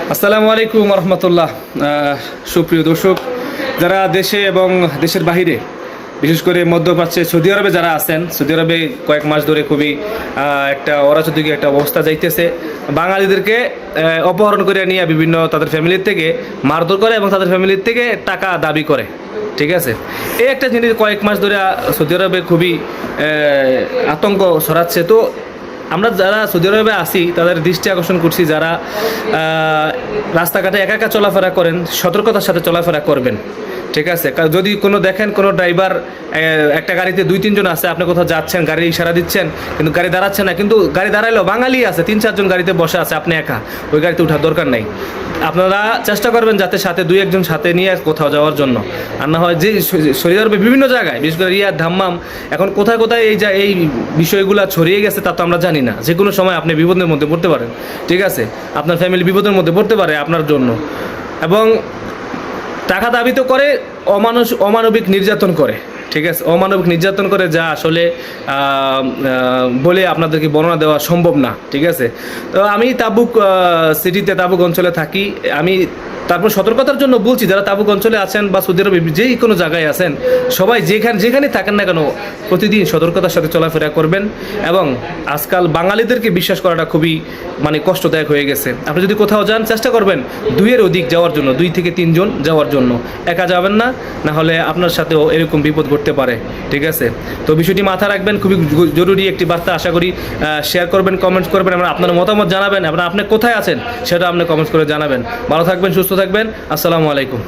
আসসালামু আলাইকুম রহমতুল্লাহ। সুপ্রিয় দর্শক, যারা দেশে এবং দেশের বাহিরে, বিশেষ করে মধ্যপ্রাচ্যে সৌদি আরবে যারা আছেন, সৌদি আরবে কয়েক মাস ধরে খুবই একটা অরাজনৈতিক একটা অবস্থা যাইতেছে। বাঙালিদেরকে অপহরণ করে নিয়ে বিভিন্ন তাদের ফ্যামিলির থেকে মারধর করে এবং তাদের ফ্যামিলির থেকে টাকা দাবি করে। ঠিক আছে, এই একটা জিনিস কয়েক মাস ধরে সৌদি আরবে খুবই আতঙ্ক ছড়াচ্ছে। তো আমরা যারা সৌদি আরবে আসি তাদের দৃষ্টি আকর্ষণ করছি, যারা রাস্তাঘাটে একা একা চলাফেরা করেন, সতর্কতার সাথে চলাফেরা করবেন। ঠিক আছে, যদি কোনো দেখেন কোনো ড্রাইভার একটা গাড়িতে 2-3 জন আছে, আপনি কোথাও যাচ্ছেন, গাড়ি ইশারা দিচ্ছেন কিন্তু গাড়ি দাঁড়াচ্ছে না, কিন্তু গাড়ি দাঁড়াইলেও বাঙালি আছে 3-4 জন গাড়িতে বসে আছে, আপনি একা, ওই গাড়িতে ওঠার দরকার নেই। আপনারা চেষ্টা করবেন যাতে সাথে 2-1 জন সাথে নিয়ে কোথাও যাওয়ার জন্য। আর না হয় যে সৌদি আরবে বিভিন্ন জায়গায়, বিশেষ করে রিয়াদ, দাম্মাম, এখন কোথায় কোথায় এই বিষয়গুলো ছড়িয়ে গেছে তা তো আমরা জানি না। যে কোনো সময় আপনি বিপদের মধ্যে পড়তে পারেন। ঠিক আছে, আপনার ফ্যামিলি বিপদের মধ্যে পড়তে পারে আপনার জন্য। এবং টাকা দাবি তো করে, অমানবিক নির্যাতন করে। ঠিক আছে, অমানবিক নির্যাতন করে, যা আসলে বলে আপনাদেরকে বর্ণনা দেওয়া সম্ভব না। ঠিক আছে, তো আমি তাবুক সিটিতে, তাবুক অঞ্চলে থাকি। আমি তারপর সতর্কতার জন্য বলছি, যারা তাবুক অঞ্চলে আছেন বা সৌদি আরবে যেই কোনো জায়গায় আছেন, সবাই যেখানে থাকেন না কেন প্রতিদিন সতর্কতার সাথে চলাফেরা করবেন। এবং আজকাল বাঙালিদেরকে বিশ্বাস করাটা খুবই কষ্টদায়ক হয়ে গেছে। আপনি যদি কোথাও যান, চেষ্টা করবেন 2-এর অধিক যাওয়ার জন্য, 2 থেকে 3 জন যাওয়ার জন্য। একা যাবেন না, না হলে আপনার সাথেও এরকম বিপদ ঘটতে পারে। ঠিক আছে, তো বিষয়টি মাথা রাখবেন, খুবই জরুরি একটি বার্তা। আশা করি শেয়ার করবেন, কমেন্টস করবেন, এবং আপনার মতামত জানাবেন, এবং আপনি কোথায় আছেন সেটা আপনি কমেন্টস করে জানাবেন। ভালো থাকবেন, সুস্থ থাকবেন। আসসালামু আলাইকুম।